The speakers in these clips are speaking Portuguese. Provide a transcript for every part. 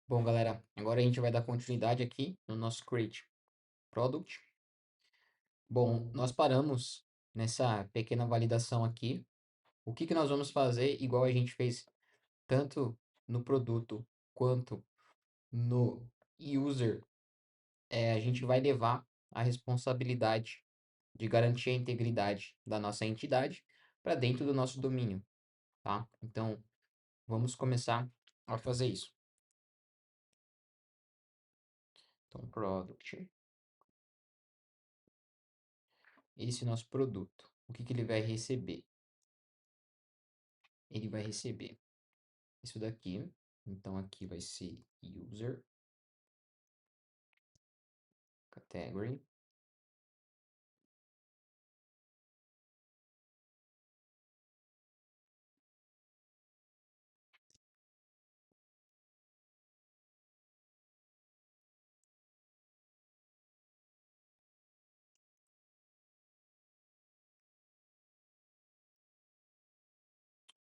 Bom, galera, agora a gente vai dar continuidade aqui no nosso Create Product. Bom, nós paramos nessa pequena validação aqui. O que que nós vamos fazer, igual a gente fez tanto no produto quanto no user, a gente vai levar a responsabilidade de garantir a integridade da nossa entidade para dentro do nosso domínio, tá? Então, vamos começar a fazer isso. Então, Product, esse nosso produto, o que que ele vai receber? Ele vai receber isso daqui. Então aqui vai ser user category.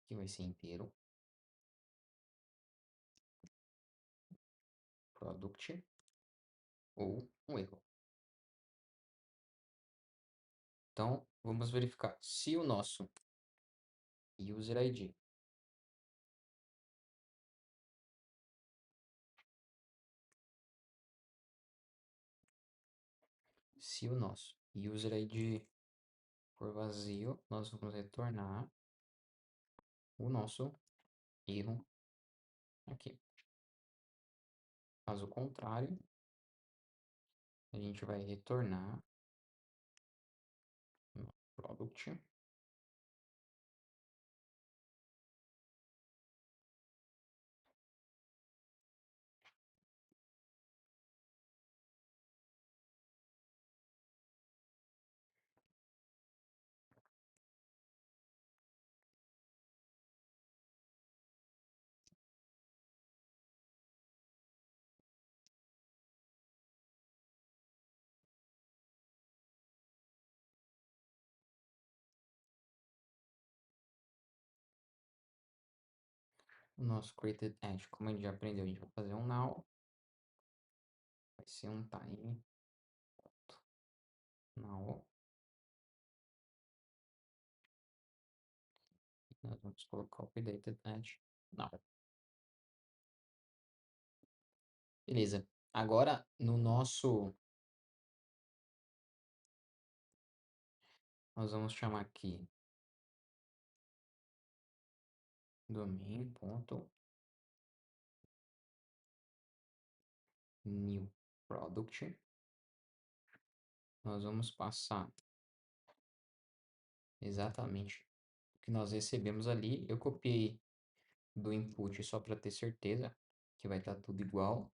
Que vai ser inteiro. Product ou um erro. Então vamos verificar se o nosso user ID se o nosso user ID for vazio, nós vamos retornar o nosso erro aqui. Caso contrário, a gente vai retornar no product. O nosso created edge, como a gente já aprendeu, a gente vai fazer um now. Vai ser um time now. Nós vamos colocar o updated edge now. Beleza. Agora, no nosso, nós vamos chamar aqui domain.new product. Nós vamos passar exatamente o que nós recebemos ali. Eu copiei do input só para ter certeza que vai estar tudo igual.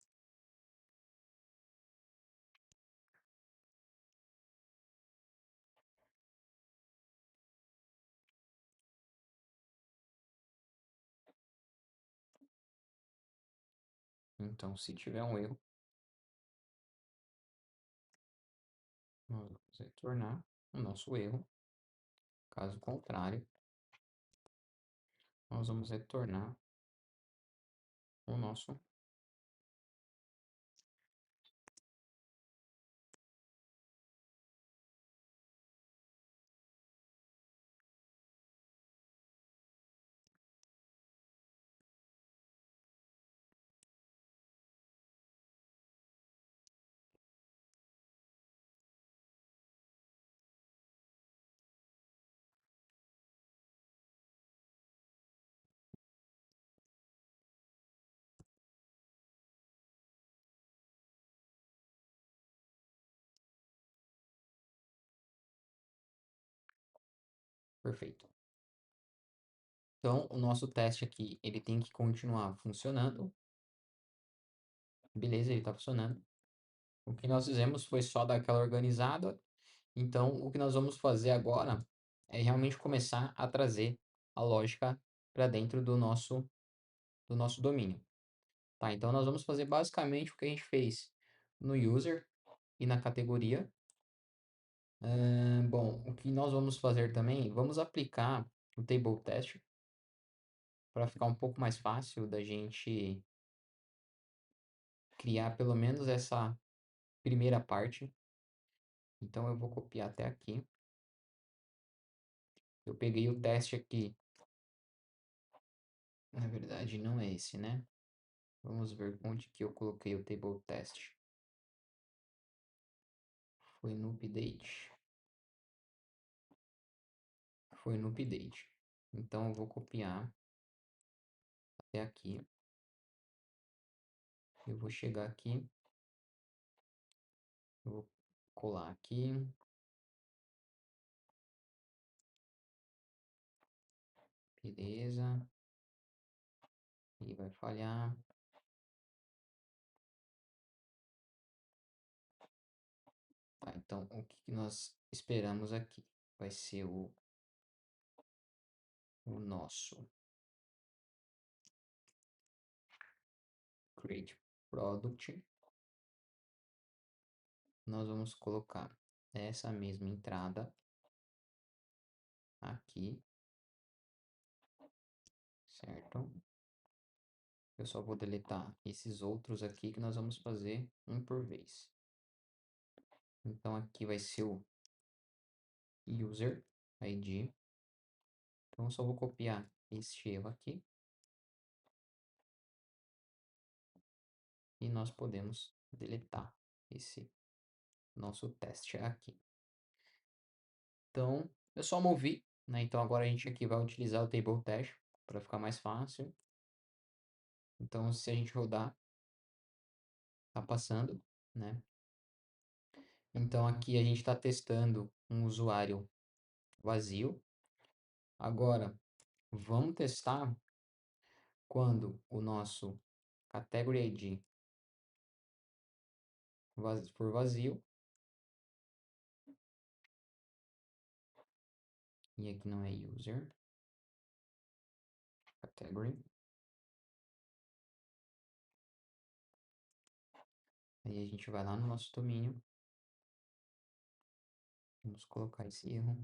Então, se tiver um erro, nós vamos retornar o nosso erro. Caso contrário, nós vamos retornar o nosso. Perfeito. Então, o nosso teste aqui, ele tem que continuar funcionando. Beleza, ele está funcionando. O que nós fizemos foi só dar aquela organizada. Então, o que nós vamos fazer agora é realmente começar a trazer a lógica para dentro do nosso domínio. Tá? Então, nós vamos fazer basicamente o que a gente fez no user e na categoria. Bom, o que nós vamos fazer também, vamos aplicar o table test para ficar um pouco mais fácil da gente criar pelo menos essa primeira parte. Então eu vou copiar até aqui. Eu peguei o teste aqui. Na verdade, não é esse, né? Vamos ver onde que eu coloquei o table test. Foi no update. Foi no update. Então eu vou copiar até aqui. Eu vou chegar aqui. Eu vou colar aqui. Beleza. E vai falhar. Tá, então o que que nós esperamos aqui? Vai ser o nosso create product. Nós vamos colocar essa mesma entrada aqui, certo? Eu só vou deletar esses outros aqui que nós vamos fazer um por vez. Então aqui vai ser o user ID. Então eu só vou copiar este erro aqui e nós podemos deletar esse nosso teste aqui. Então eu só movi, né? Então agora a gente aqui vai utilizar o table test para ficar mais fácil. Então se a gente rodar, tá passando, né? Então aqui a gente está testando um usuário vazio. Agora vamos testar quando o nosso category ID for vazio. E aqui não é user category. Aí a gente vai lá no nosso domínio. Vamos colocar esse erro.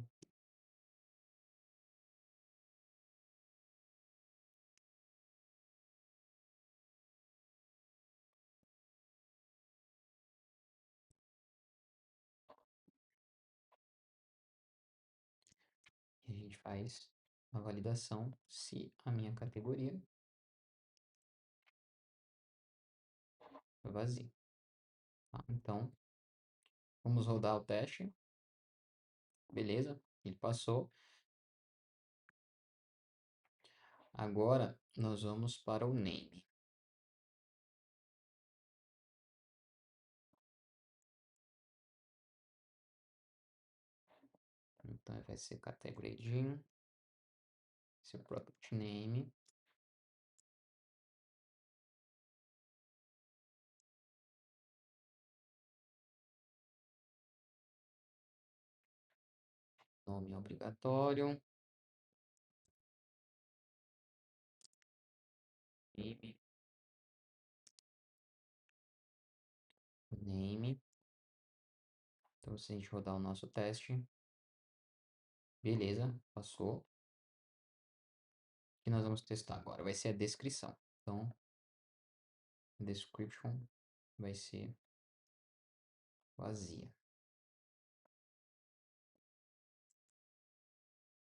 E a gente faz a validação se a minha categoria é vazia. Tá? Então, vamos rodar o teste. Beleza, ele passou. Agora nós vamos para o name. Então vai ser category ID, seu product name. Nome obrigatório. Name. Name. Então, se a gente rodar o nosso teste, beleza, passou. O que nós vamos testar agora vai ser a descrição. Então, description vai ser vazia.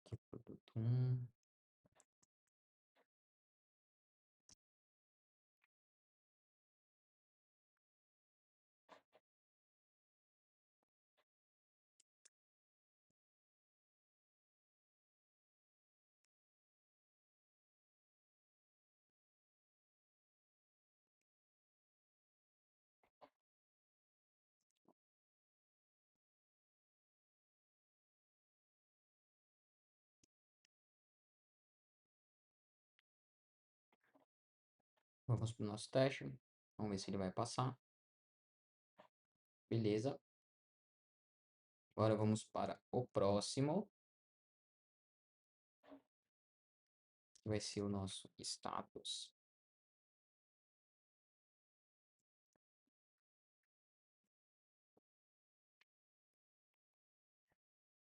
Aqui, produto 1. Vamos para o nosso teste. Vamos ver se ele vai passar. Beleza. Agora vamos para o próximo. Que vai ser o nosso status.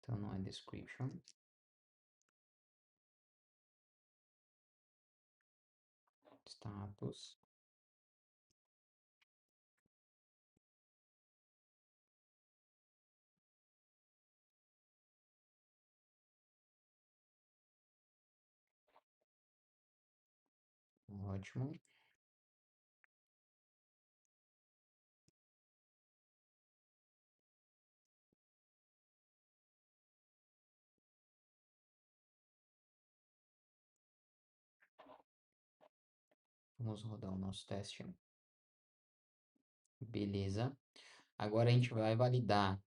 Então não é description. Status. Ótimo. Vamos rodar o nosso teste. Beleza. Agora a gente vai validar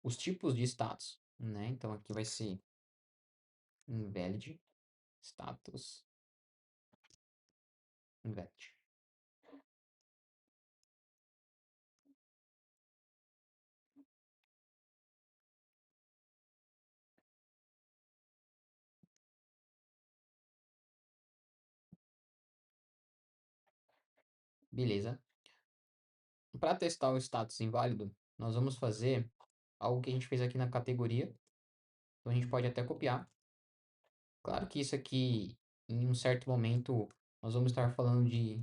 os tipos de status, né? Então aqui vai ser invalid, status, invalid. Beleza. Para testar o status inválido, nós vamos fazer algo que a gente fez aqui na categoria. Então a gente pode até copiar. Claro que isso aqui, em um certo momento, nós vamos estar falando de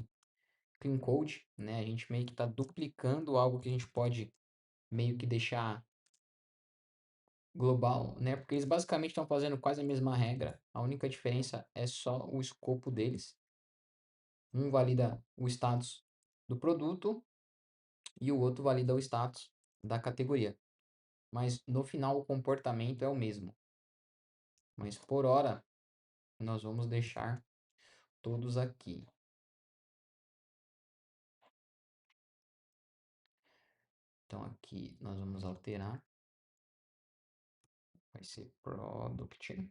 clean code, né? A gente meio que está duplicando algo que a gente pode meio que deixar global, né? Porque eles basicamente estão fazendo quase a mesma regra. A única diferença é só o escopo deles. Um valida o status do produto e o outro valida o status da categoria. Mas no final o comportamento é o mesmo. Mas por hora nós vamos deixar todos aqui. Então aqui nós vamos alterar. Vai ser product.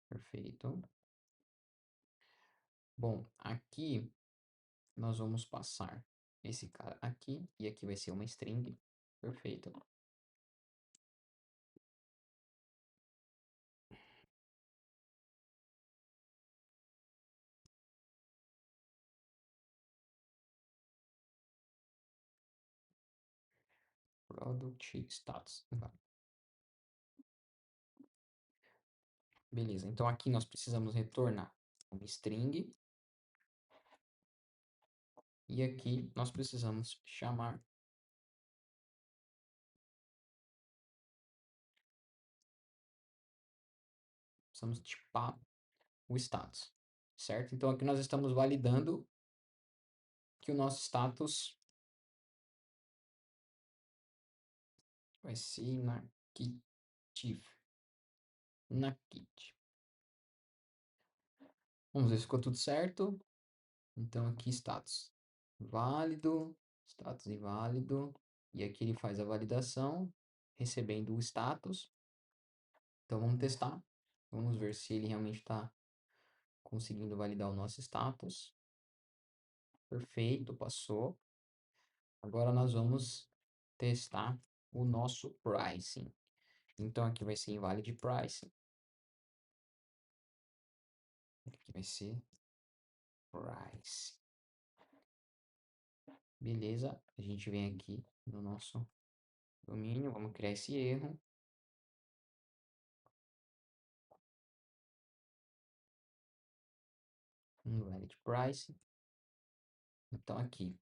Perfeito. Bom, aqui nós vamos passar esse cara aqui. E aqui vai ser uma string. Perfeito. Product status. Beleza. Então aqui nós precisamos retornar uma string. E aqui nós precisamos chamar. Precisamos tipar o status, certo? Então aqui nós estamos validando que o nosso status vai ser inactive. Inactive. Vamos ver se ficou tudo certo. Então aqui status válido, status inválido. E aqui ele faz a validação, recebendo o status. Então vamos testar. Vamos ver se ele realmente está conseguindo validar o nosso status. Perfeito, passou. Agora nós vamos testar o nosso pricing. Então aqui vai ser invalid pricing. Aqui vai ser price. Beleza? A gente vem aqui no nosso domínio, vamos criar esse erro. Invalid price. Então aqui,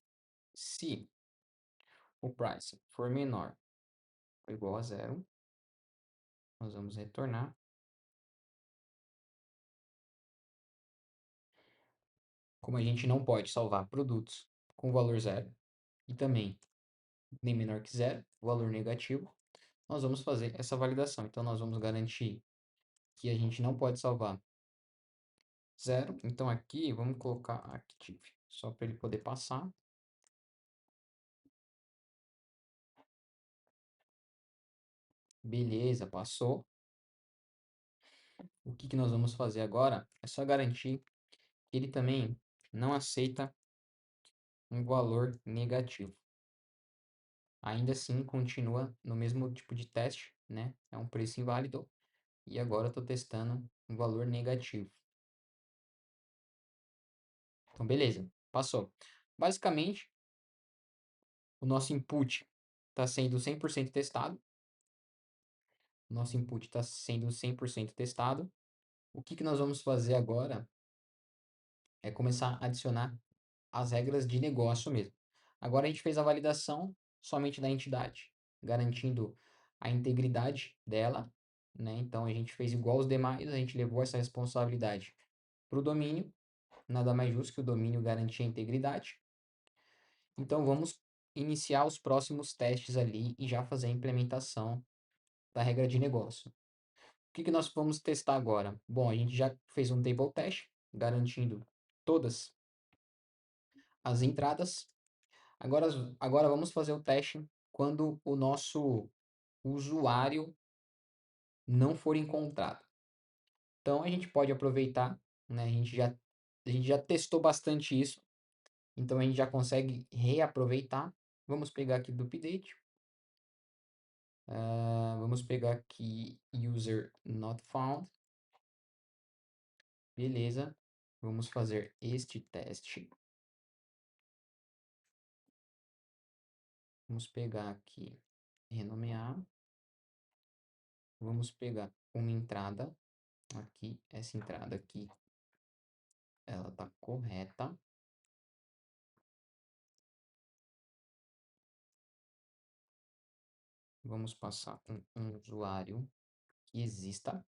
se o price for menor ou igual a zero, nós vamos retornar. Como a gente não pode salvar produtos com valor zero e também nem menor que zero, valor negativo, nós vamos fazer essa validação. Então nós vamos garantir que a gente não pode salvar zero. Então aqui vamos colocar active, só para ele poder passar. Beleza, passou. O que que nós vamos fazer agora? É só garantir que ele também não aceita um valor negativo. Ainda assim, continua no mesmo tipo de teste, né? É um preço inválido. E agora eu estou testando um valor negativo. Então, beleza, passou. Basicamente, o nosso input está sendo 100% testado. Nosso input está sendo 100% testado. O que que nós vamos fazer agora é começar a adicionar as regras de negócio mesmo. Agora a gente fez a validação somente da entidade, garantindo a integridade dela, né? Então a gente fez igual os demais, a gente levou essa responsabilidade para o domínio, nada mais justo que o domínio garantir a integridade. Então vamos iniciar os próximos testes ali e já fazer a implementação da regra de negócio. O que que nós vamos testar agora? Bom, a gente já fez um table test, garantindo todas as entradas. Agora, agora vamos fazer o teste quando o nosso usuário não for encontrado. Então a gente pode aproveitar, né? A gente já testou bastante isso, então a gente já consegue reaproveitar. Vamos pegar aqui do update. Vamos pegar aqui user not found. Beleza. Vamos fazer este teste. Vamos pegar aqui, renomear. Vamos pegar uma entrada aqui. Essa entrada aqui, ela tá correta. Vamos passar um usuário que exista.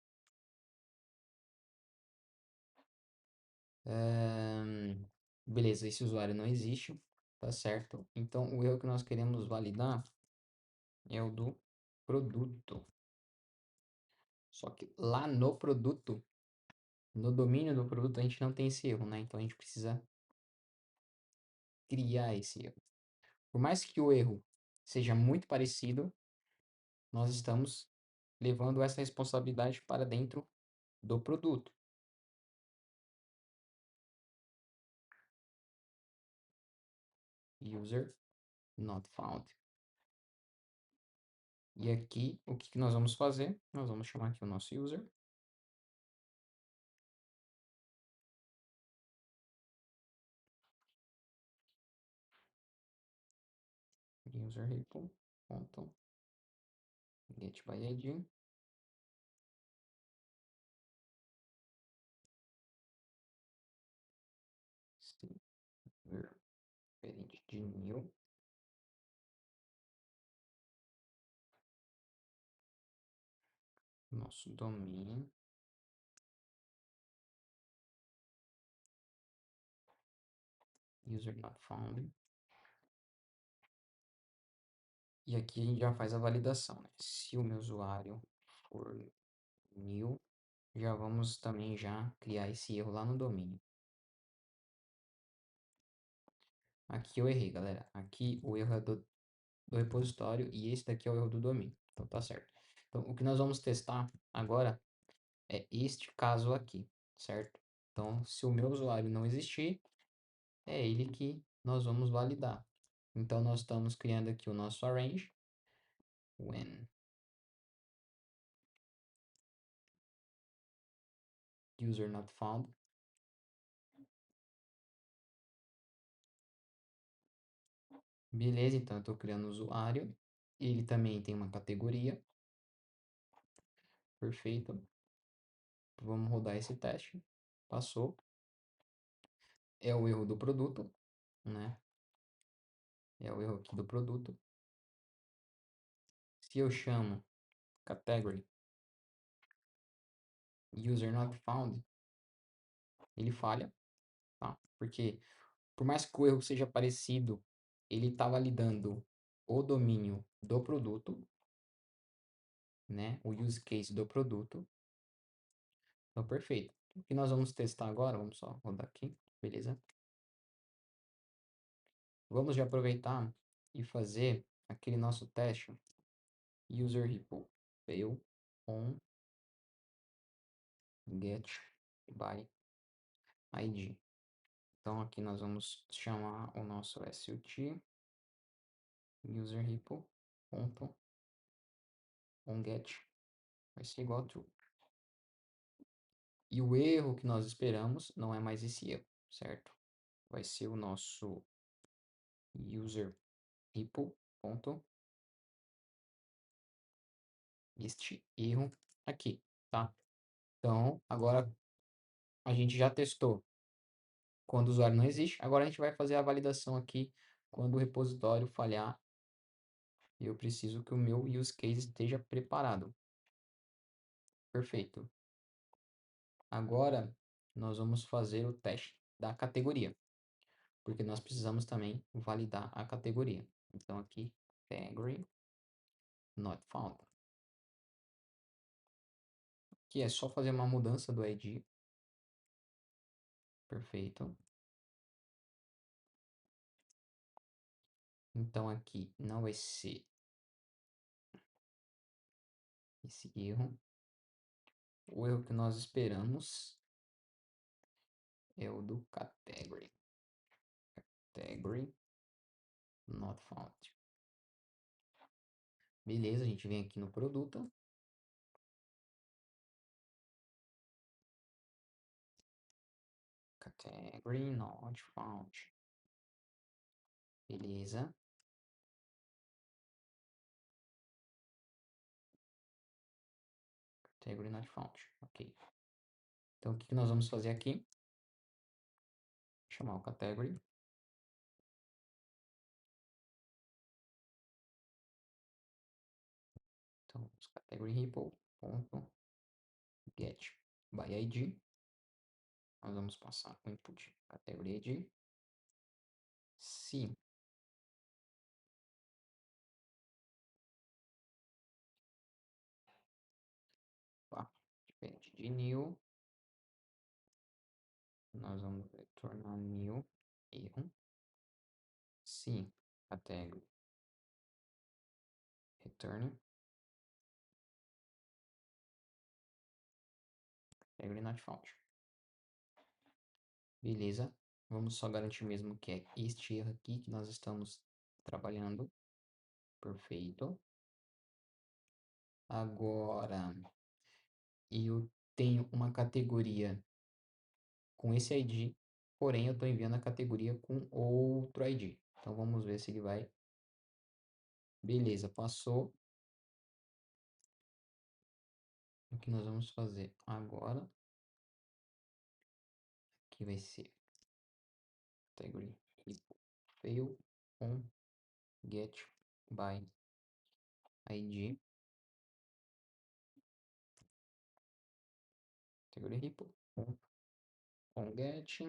Beleza, esse usuário não existe, tá certo? Então, o erro que nós queremos validar é o do produto. Só que lá no produto, no domínio do produto, a gente não tem esse erro, né? Então, a gente precisa criar esse erro. Por mais que o erro seja muito parecido, nós estamos levando essa responsabilidade para dentro do produto. User not found. E aqui, o que nós vamos fazer? Nós vamos chamar aqui o nosso user. User repo, ponto, get by ID. Ser diferente de new. Nosso domínio. User not found. E aqui a gente já faz a validação, né? Se o meu usuário for new, já vamos também já criar esse erro lá no domínio. Aqui eu errei, galera. Aqui o erro é do repositório e esse daqui é o erro do domínio. Então tá certo. Então o que nós vamos testar agora é este caso aqui, certo? Então se o meu usuário não existir, é ele que nós vamos validar. Então nós estamos criando aqui o nosso arrange when user not found. Beleza, então eu estou criando o usuário. Ele também tem uma categoria. Perfeito. Vamos rodar esse teste. Passou. É o erro do produto, né? É o erro aqui do produto. Se eu chamo category user not found, ele falha, tá? Porque por mais que o erro seja parecido, ele está validando o domínio do produto, né? O use case do produto. Então, perfeito. O que nós vamos testar agora, vamos só rodar aqui, beleza? Vamos já aproveitar e fazer aquele nosso teste user repo fail on get by id. Então aqui nós vamos chamar o nosso SUT user repo ponto on get vai ser igual a true. E o erro que nós esperamos não é mais esse erro, certo? Vai ser o nosso user repo ponto este erro aqui, tá? Então, agora a gente já testou quando o usuário não existe. Agora a gente vai fazer a validação aqui quando o repositório falhar. Eu preciso que o meu use case esteja preparado. Perfeito. Agora, nós vamos fazer o teste da categoria, porque nós precisamos também validar a categoria. Então, aqui, category not found. Que é só fazer uma mudança do ID. Perfeito. Então, aqui não vai ser esse erro. O erro que nós esperamos é o do category. Category not found. Beleza, a gente vem aqui no produto. Category not found. Beleza. Category not found. Ok. Então, o que que nós vamos fazer aqui? Chamar o category. Então, category repo ponto get by ID. Nós vamos passar o input category ID. Se diferente de new, nós vamos retornar new erro. Se category return category not found. Beleza. Vamos só garantir mesmo que é este erro aqui que nós estamos trabalhando. Perfeito. Agora, eu tenho uma categoria com esse ID, porém eu estou enviando a categoria com outro ID. Então vamos ver se ele vai. Beleza, passou. O que nós vamos fazer agora? Que vai ser category fail on get by ID. Category repo on get.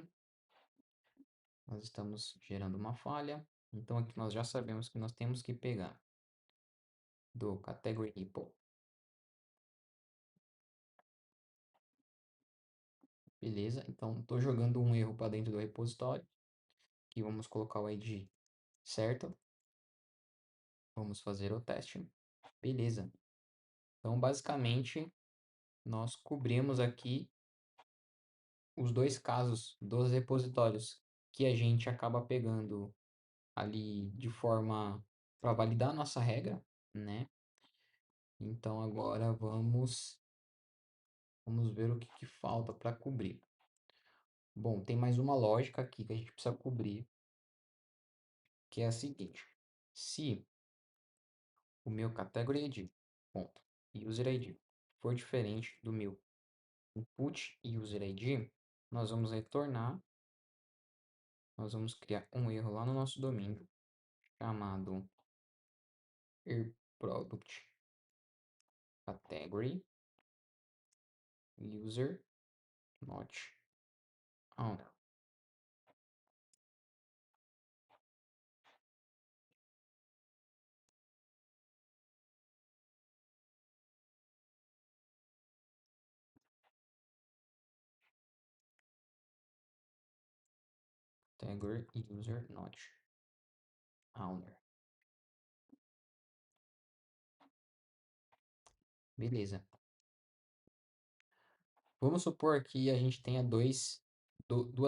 Nós estamos gerando uma falha. Então aqui nós já sabemos que nós temos que pegar do category repo. Beleza, então estou jogando um erro para dentro do repositório. Aqui vamos colocar o ID certo. Vamos fazer o teste. Beleza. Então basicamente nós cobrimos aqui os dois casos dos repositórios que a gente acaba pegando ali de forma para validar a nossa regra, né? Então agora vamos ver o que que falta para cobrir. Bom, tem mais uma lógica aqui que a gente precisa cobrir, que é a seguinte: se o meu category ID, ponto, user ID for diferente do meu input user ID, nós vamos retornar, nós vamos criar um erro lá no nosso domínio chamado product category user not on. Category user not owner. Beleza. Vamos supor que a gente tenha duas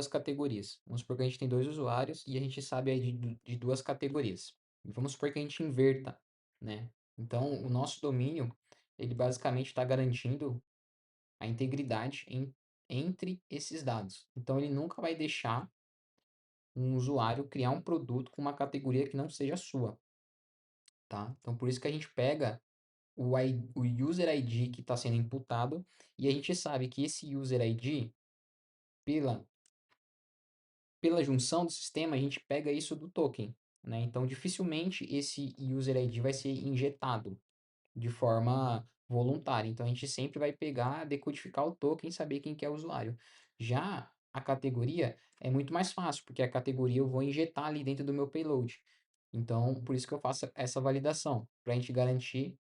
categorias. Vamos supor que a gente tem dois usuários e a gente sabe aí de duas categorias. E vamos supor que a gente inverta, né? Então, o nosso domínio, ele basicamente está garantindo a integridade entre esses dados. Então, ele nunca vai deixar um usuário criar um produto com uma categoria que não seja sua, tá? Então, por isso que a gente pega o user ID que está sendo imputado e a gente sabe que esse user ID, pela, pela junção do sistema, a gente pega isso do token, né? Então, dificilmente esse user ID vai ser injetado de forma voluntária. Então a gente sempre vai pegar, decodificar o token e saber quem que é o usuário. Já a categoria é muito mais fácil, porque a categoria eu vou injetar ali dentro do meu payload. Então, por isso que eu faço essa validação, para a gente garantir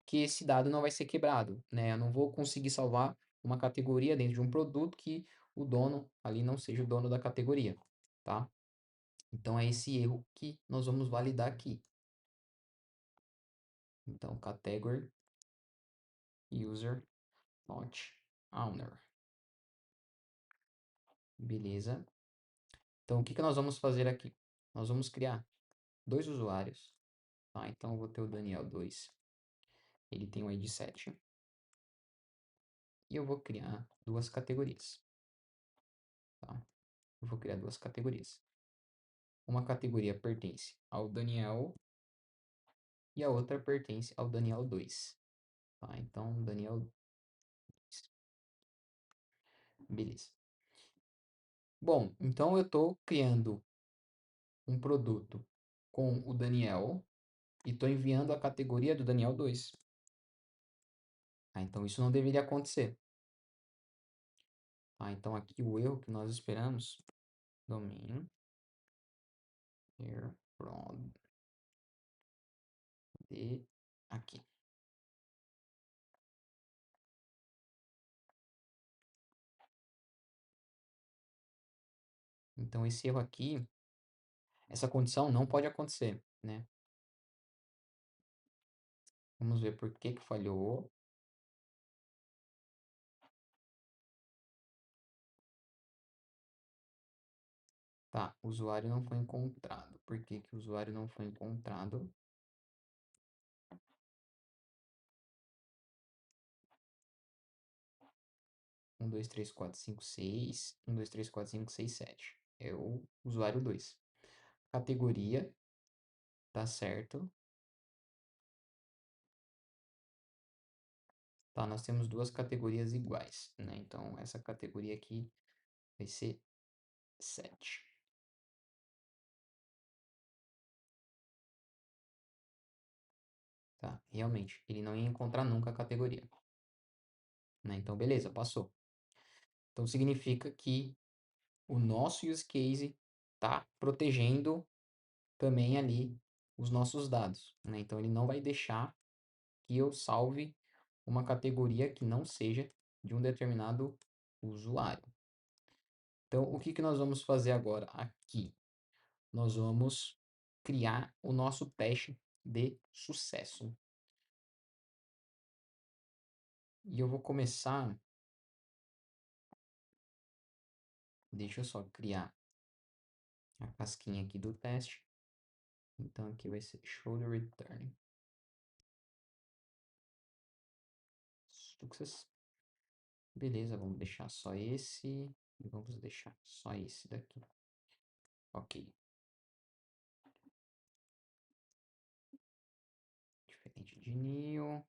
que esse dado não vai ser quebrado, né? Eu não vou conseguir salvar uma categoria dentro de um produto que o dono ali não seja o dono da categoria, tá? Então é esse erro que nós vamos validar aqui. Então, category user not owner. Beleza. Então, o que que nós vamos fazer aqui? Nós vamos criar dois usuários, tá? Então, eu vou ter o Daniel 2, ele tem o ID 7, e eu vou criar duas categorias, tá? Eu vou criar duas categorias. Uma categoria pertence ao Daniel e a outra pertence ao Daniel 2, tá? Então, Daniel 2. Beleza. Bom, então eu estou criando um produto com o Daniel e estou enviando a categoria do Daniel 2. Ah, então isso não deveria acontecer. Ah, então aqui o erro que nós esperamos, domain here prod de aqui. Então esse erro aqui, essa condição não pode acontecer, né? Vamos ver por que que falhou. Tá, o usuário não foi encontrado. Por que que o usuário não foi encontrado? 1, 2, 3, 4, 5, 6. 1, 2, 3, 4, 5, 6, 7. É o usuário 2. Categoria, tá certo. Tá, nós temos duas categorias iguais, né? Então, essa categoria aqui vai ser 7. Tá, realmente, ele não ia encontrar nunca a categoria, né? Então, beleza, passou. Então, significa que o nosso use case tá protegendo também ali os nossos dados, né? Então, ele não vai deixar que eu salve uma categoria que não seja de um determinado usuário. Então, o que que nós vamos fazer agora aqui? Nós vamos criar o nosso teste de sucesso. E eu vou começar. Deixa eu só criar a casquinha aqui do teste. Então aqui vai ser show the return. Success. Beleza, vamos deixar só esse. E vamos deixar só esse daqui. Ok. Diferente de new.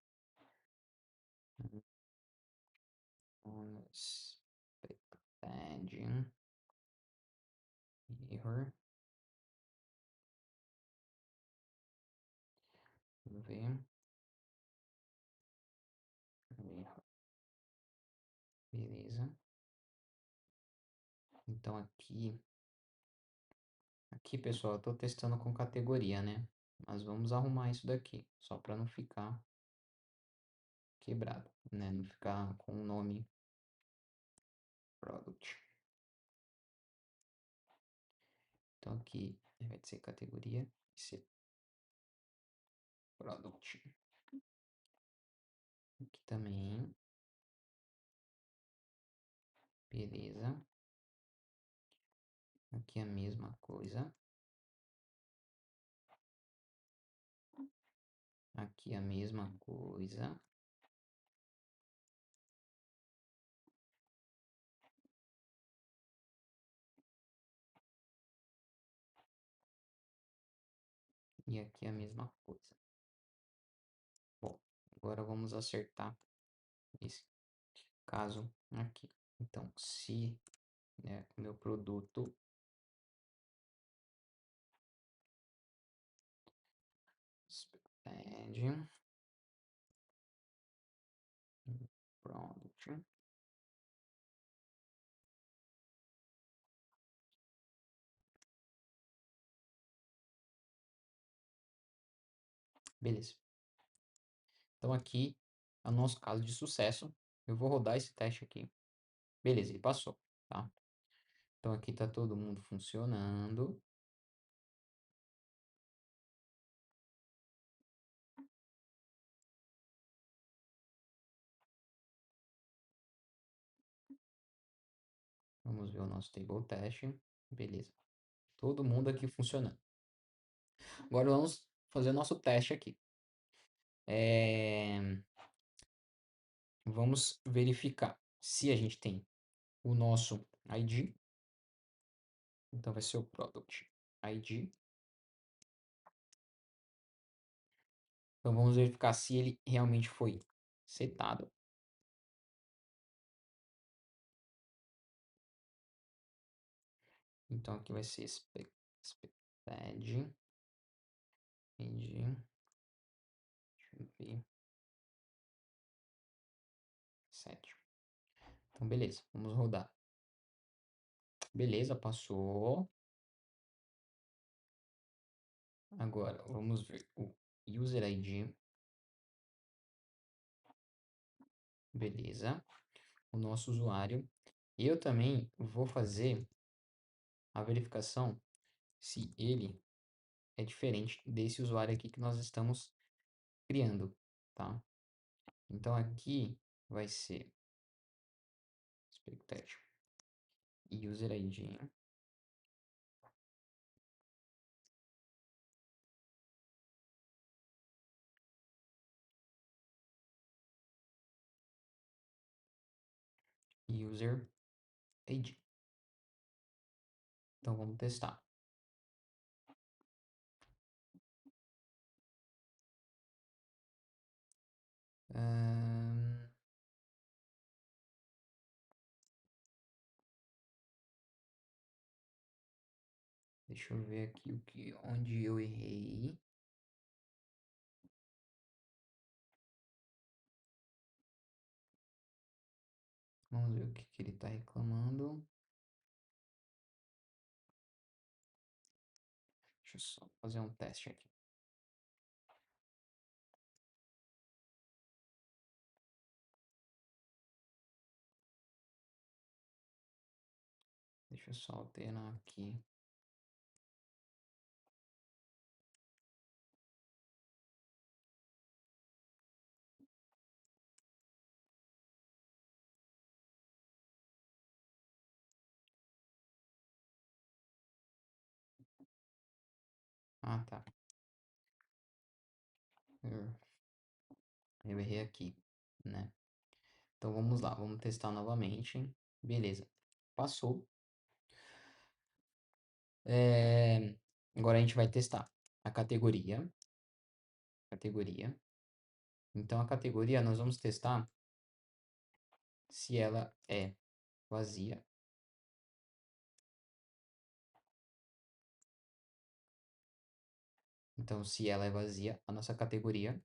Unexpected error. Vamos ver. Error. Beleza. Então aqui pessoal, eu tô testando com categoria, né? Mas vamos arrumar isso daqui, só para não ficar quebrado, né? Não ficar com o nome product. Então aqui vai ser categoria, vai ser product. Aqui também, beleza. Aqui a mesma coisa. Aqui a mesma coisa. E aqui a mesma coisa. Bom, agora vamos acertar esse caso aqui. Então, se né, o meu produto expand product. Beleza. Então aqui é o nosso caso de sucesso. Eu vou rodar esse teste aqui. Beleza, ele passou, tá? Então aqui tá todo mundo funcionando. Vamos ver o nosso table teste. Beleza. Todo mundo aqui funcionando. Agora vamos fazer o nosso teste aqui. Vamos verificar se a gente tem o nosso ID. Então vai ser o product ID. Então vamos verificar se ele realmente foi setado. Então aqui vai ser expected ID. Deixa eu ver. 7. Então beleza, vamos rodar. Beleza, passou. Agora vamos ver o user ID. Beleza. O nosso usuário. Eu também vou fazer a verificação se ele é diferente desse usuário aqui que nós estamos criando, tá? Então aqui vai ser expectation user ID. User ID. Então vamos testar. Ahn, Deixa eu ver aqui onde eu errei. Vamos ver o que ele está reclamando. Deixa eu só fazer um teste aqui. Deixa eu só alternar aqui. Ah, tá. Eu, eu errei aqui, né? Então vamos lá, vamos testar novamente. Beleza. Passou. Agora a gente vai testar a categoria. Categoria. Então a categoria nós vamos testar se ela é vazia. Então se ela é vazia, a nossa categoria.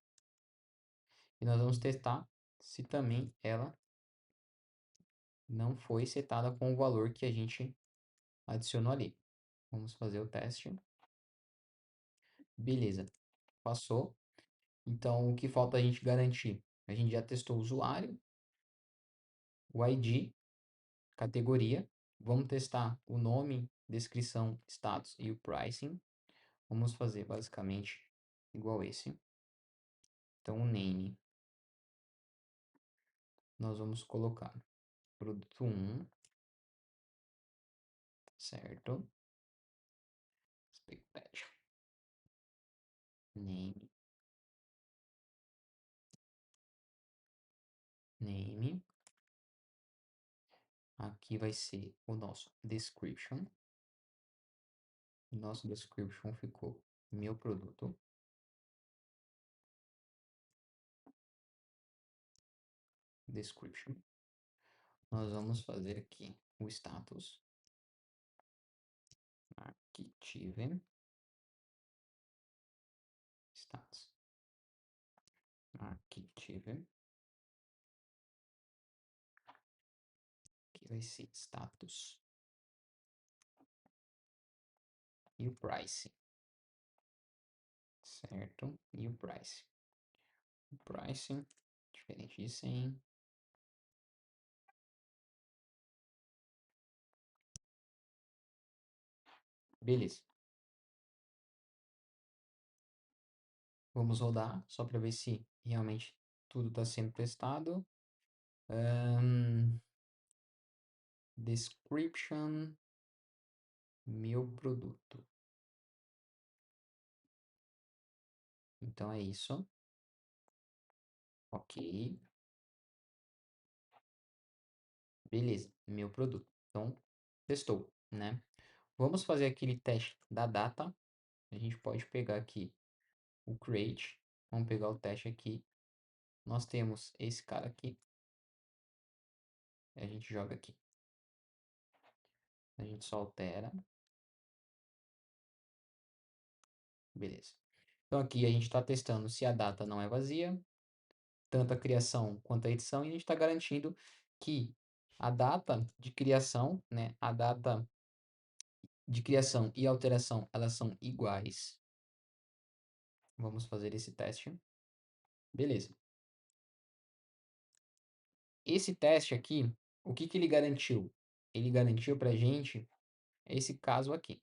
E nós vamos testar se também ela não foi setada com o valor que a gente adicionou ali. Vamos fazer o teste. Beleza. Passou. Então, o que falta a gente garantir? A gente já testou o usuário, o ID, categoria. Vamos testar o nome, descrição, status e o pricing. Vamos fazer basicamente igual esse. Então, o name, nós vamos colocar produto 1, certo? Expectation. Name, name. Aqui vai ser o nosso description. Nosso description ficou meu produto. Description. Nós vamos fazer aqui o status. Active. Status. Active. Aqui vai ser status e o price, certo? E o price. O price, diferente de 100. Beleza. Vamos rodar só para ver se realmente tudo está sendo testado. Description, meu produto. Então é isso. Ok. Beleza, meu produto. Então, testou, né? Vamos fazer aquele teste da data. A gente pode pegar aqui o create. Vamos pegar o teste aqui. Nós temos esse cara aqui. A gente joga aqui. A gente só altera. Beleza. Então aqui a gente está testando se a data não é vazia, tanto a criação quanto a edição, e a gente está garantindo que a data de criação, né, a data de criação e alteração, elas são iguais. Vamos fazer esse teste. Beleza. Esse teste aqui, o que que ele garantiu? Ele garantiu para a gente esse caso aqui,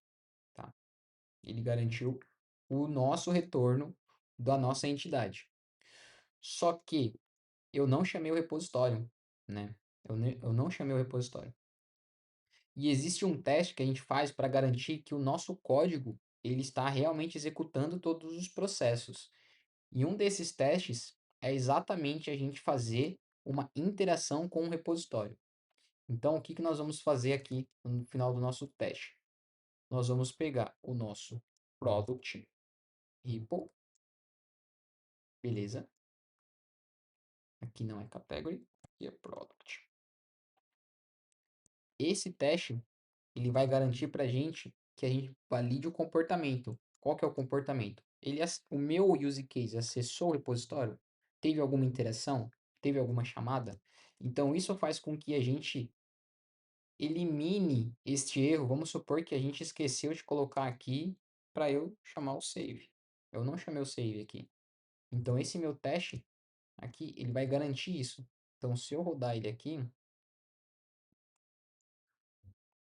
tá? Ele garantiu o nosso retorno da nossa entidade. Só que eu não chamei o repositório, né? Eu não chamei o repositório. E existe um teste que a gente faz para garantir que o nosso código ele está realmente executando todos os processos. E um desses testes é exatamente a gente fazer uma interação com o repositório. Então, o que que nós vamos fazer aqui no final do nosso teste? Nós vamos pegar o nosso product repo, beleza? Aqui não é category, aqui é product. Esse teste ele vai garantir para a gente que a gente valide o comportamento. Qual que é o comportamento? O meu use case acessou o repositório? Teve alguma interação? Teve alguma chamada? Então, isso faz com que a gente elimine este erro. Vamos supor que a gente esqueceu de colocar aqui para eu chamar o save. Eu não chamei o save aqui. Então, esse meu teste aqui, ele vai garantir isso. Então, se eu rodar ele aqui,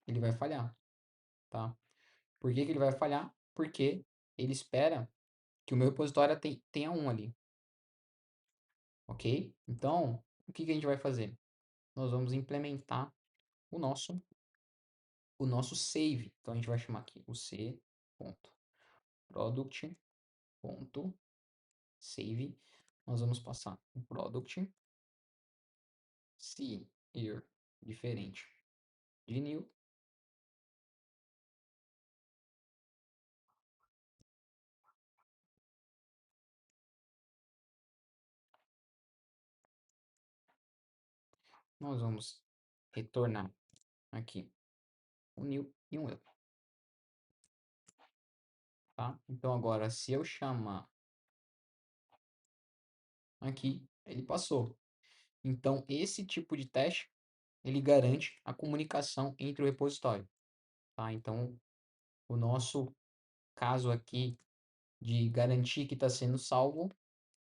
ele vai falhar, tá? Por que que ele vai falhar? Porque ele espera que o meu repositório tenha um ali, ok? Então, o que que a gente vai fazer? Nós vamos implementar o nosso, o nosso save. Então, a gente vai chamar aqui o c.product.save. Nós vamos passar o product, se here, diferente de new. Nós vamos retornar aqui um new e um eu, tá? Então, agora, se eu chamar aqui, ele passou. Então, esse tipo de teste, ele garante a comunicação entre o repositório, tá? Então, o nosso caso aqui de garantir que está sendo salvo,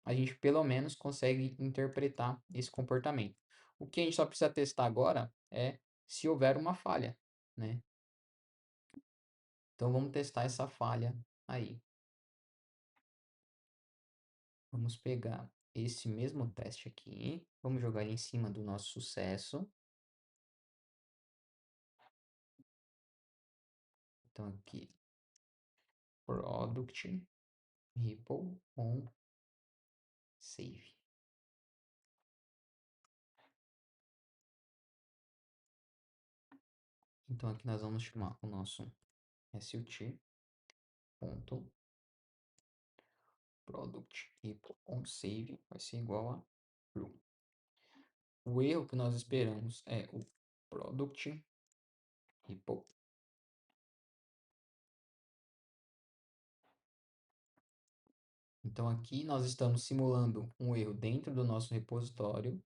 a gente pelo menos consegue interpretar esse comportamento. O que a gente só precisa testar agora é se houver uma falha, né? Então, vamos testar essa falha aí. Vamos pegar esse mesmo teste aqui, vamos jogar ele em cima do nosso sucesso. Então, aqui, product ripple on save. Então, aqui nós vamos chamar o nosso SUT.product ripple on save vai ser igual a true. O erro que nós esperamos é o product ripple. Então, aqui nós estamos simulando um erro dentro do nosso repositório.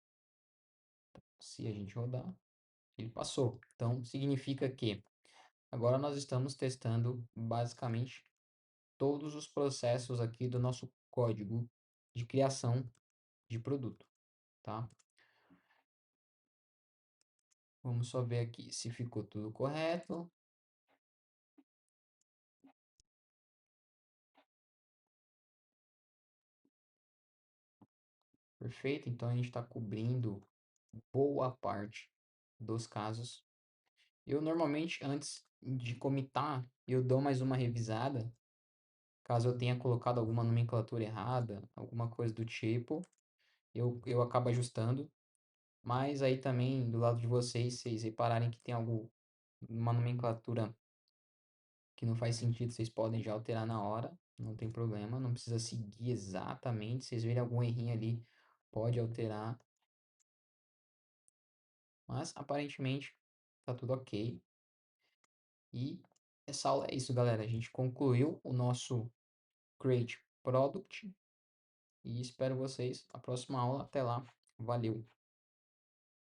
Se a gente rodar, ele passou. Então, significa que agora nós estamos testando basicamente todos os processos aqui do nosso código de criação de produto, tá? Vamos só ver aqui se ficou tudo correto. Perfeito, então a gente está cobrindo boa parte dos casos. Eu normalmente, antes de comitar, eu dou mais uma revisada, caso eu tenha colocado alguma nomenclatura errada, alguma coisa do tipo, eu acabo ajustando. Mas aí também, do lado de vocês, vocês repararem que tem uma nomenclatura que não faz sentido, vocês podem já alterar na hora, não tem problema, não precisa seguir exatamente. Se vocês verem algum errinho ali, pode alterar. Mas aparentemente tá tudo ok. E essa aula é isso, galera. A gente concluiu o nosso Create Product e espero vocês na próxima aula. Até lá. Valeu!